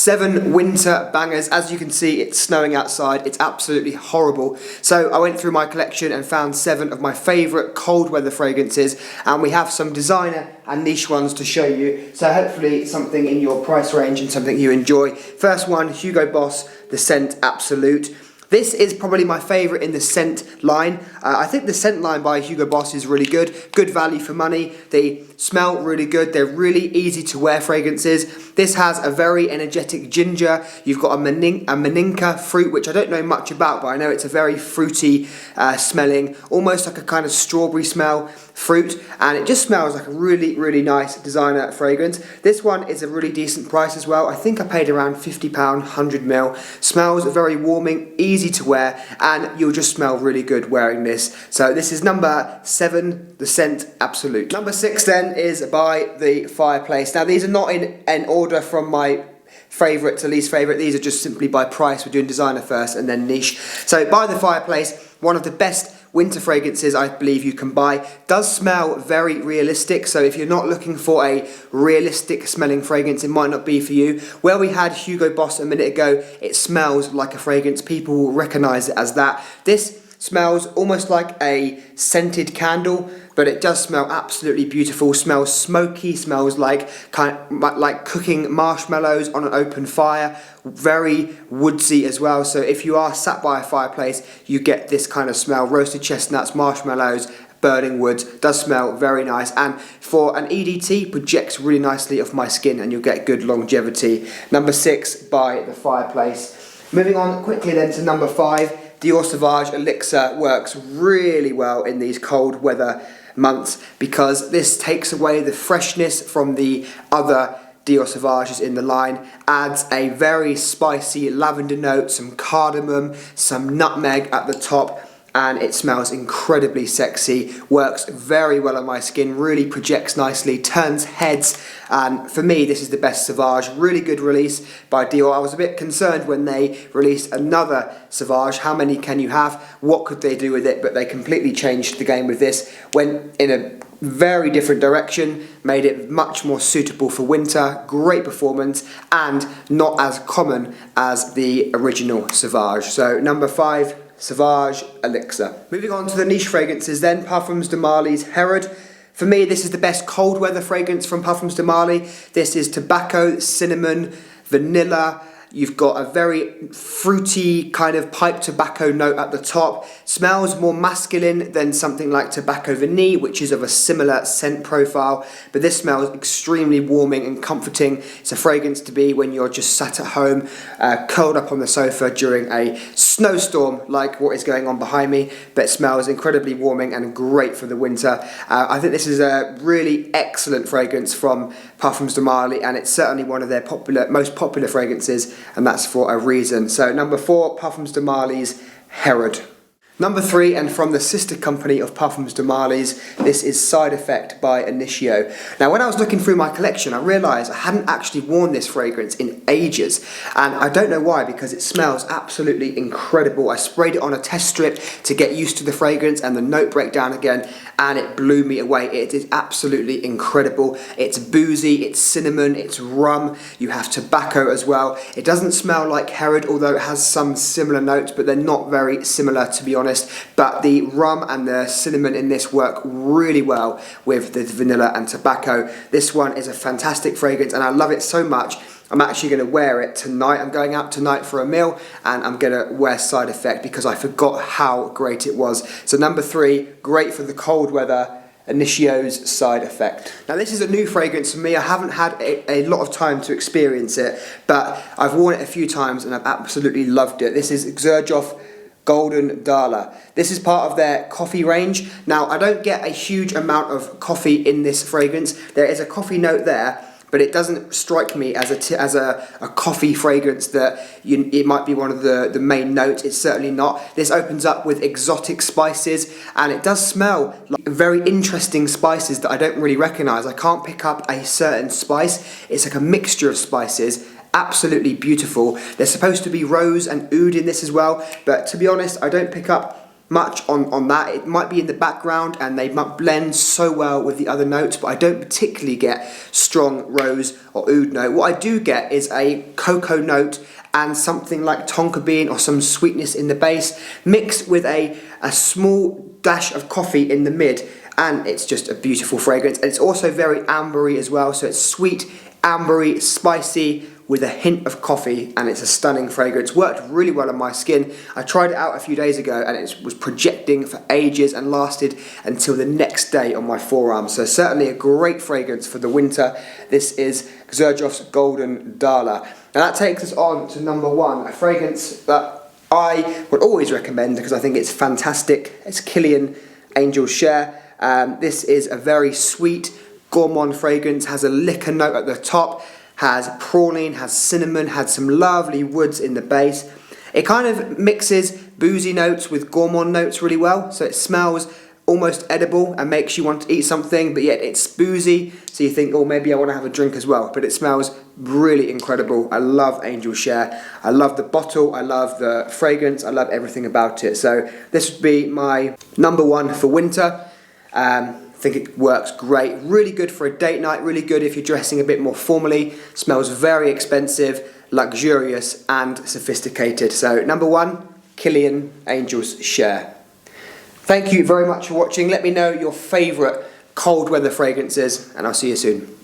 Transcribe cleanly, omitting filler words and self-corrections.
7 winter bangers. As you can see, it's snowing outside. It's absolutely horrible. So I went through my collection and found 7 of my favourite cold weather fragrances, and we have some designer and niche ones to show you. So hopefully something in your price range and something you enjoy. First one, Hugo Boss, the scent Absolute. This is probably my favourite in the scent line. I think the scent line by Hugo Boss is really good. Good value for money. They smell really good. They're really easy to wear fragrances. This has a very energetic ginger. You've got a maninka fruit, which I don't know much about, but I know it's a very fruity smelling, almost like a kind of strawberry smell fruit, and it just smells like a really, really nice designer fragrance. This one is a really decent price as well. I think I paid around £50, 100ml. Smells very warming, easy to wear, and you'll just smell really good wearing this. So this is number 7, the scent Absolute. Number 6 then is by the Fireplace. Now these are not in an order from my favourite to least favourite. These are just simply by price. We're doing designer first and then niche. So by the Fireplace, one of the best winter fragrances I believe you can buy. Does smell very realistic, so if you're not looking for a realistic smelling fragrance, it might not be for you. Where we had Hugo Boss a minute ago, it smells like a fragrance. People will recognise it as that. This smells almost like a scented candle, but it does smell absolutely beautiful. Smells smoky, smells like like cooking marshmallows on an open fire. Very woodsy as well, so if you are sat by a fireplace, you get this kind of smell. Roasted chestnuts, marshmallows, burning wood. Does smell very nice, and for an EDT, projects really nicely off my skin, and you'll get good longevity. Number 6 by the Fireplace. Moving on quickly then to number 5. Dior Sauvage Elixir works really well in these cold weather months because this takes away the freshness from the other Dior Sauvages in the line, adds a very spicy lavender note, some cardamom, some nutmeg at the top, and it smells incredibly sexy, works very well on my skin, really projects nicely, turns heads, and for me this is the best Sauvage. Really good release by Dior. I was a bit concerned when they released another Sauvage. How many can you have? What could they do with it? But they completely changed the game with this, went in a very different direction, made it much more suitable for winter, great performance, and not as common as the original Sauvage. So number 5, Sauvage Elixir. Moving on to the niche fragrances then, Parfums de Marly's Herod. For me, this is the best cold weather fragrance from Parfums de Marly. This is tobacco, cinnamon, vanilla. You've got a very fruity kind of pipe tobacco note at the top. Smells more masculine than something like Tobacco Vanille, which is of a similar scent profile. But this smells extremely warming and comforting. It's a fragrance to be when you're just sat at home, curled up on the sofa during a snowstorm like what is going on behind me. But it smells incredibly warming and great for the winter. I think this is a really excellent fragrance from Parfums de Marly, and it's certainly one of their most popular fragrances, and that's for a reason. So number 4, Parfums de Marly's Herod. Number 3, and from the sister company of Parfums de Marly's, this is Side Effect by INITIO. Now when I was looking through my collection, I realised I hadn't actually worn this fragrance in ages, and I don't know why, because it smells absolutely incredible. I sprayed it on a test strip to get used to the fragrance and the note breakdown again, and it blew me away. It is absolutely incredible. It's boozy, it's cinnamon, it's rum, you have tobacco as well. It doesn't smell like Herod, although it has some similar notes, but they're not very similar, to be honest. But the rum and the cinnamon in this work really well with the vanilla and tobacco. This one is a fantastic fragrance, and I love it so much I'm actually going to wear it tonight. I'm going out tonight for a meal, and I'm going to wear Side Effect because I forgot how great it was. So number 3, great for the cold weather, INITIO's Side Effect. Now this is a new fragrance for me. I haven't had a lot of time to experience it, but I've worn it a few times and I've absolutely loved it. This is XERJOFF Golden DALLAH. This is part of their coffee range. Now I don't get a huge amount of coffee in this fragrance. There is a coffee note there, but it doesn't strike me as a coffee fragrance that it might be one of the main notes. It's certainly not. This opens up with exotic spices, and it does smell like very interesting spices that I don't really recognise. I can't pick up a certain spice. It's like a mixture of spices. Absolutely beautiful. There's supposed to be rose and oud in this as well, but to be honest, I don't pick up much on that. It might be in the background and they might blend so well with the other notes, but I don't particularly get strong rose or oud note. What I do get is a cocoa note and something like tonka bean or some sweetness in the base, mixed with a small dash of coffee in the mid, and it's just a beautiful fragrance. And it's also very ambery as well, so it's sweet, ambery, spicy, with a hint of coffee, and it's a stunning fragrance. Worked really well on my skin. I tried it out a few days ago and it was projecting for ages and lasted until the next day on my forearm. So certainly a great fragrance for the winter. This is XERJOFF's Golden Dallah. And that takes us on to number one, a fragrance that I would always recommend because I think it's fantastic. It's KILIAN Angel Share. This is a very sweet, gourmand fragrance, has a liquor note at the top, has praline, has cinnamon, has some lovely woods in the base. It kind of mixes boozy notes with gourmand notes really well, so it smells almost edible and makes you want to eat something, but yet it's boozy, so you think, oh, maybe I want to have a drink as well. But it smells really incredible. I love Angel Share. I love the bottle, I love the fragrance, I love everything about it. So this would be my number one for winter. I think it works great. Really good for a date night, really good if you're dressing a bit more formally. Smells very expensive, luxurious and sophisticated. So number one, KILIAN Angel's Share. Thank you very much for watching. Let me know your favourite cold weather fragrances and I'll see you soon.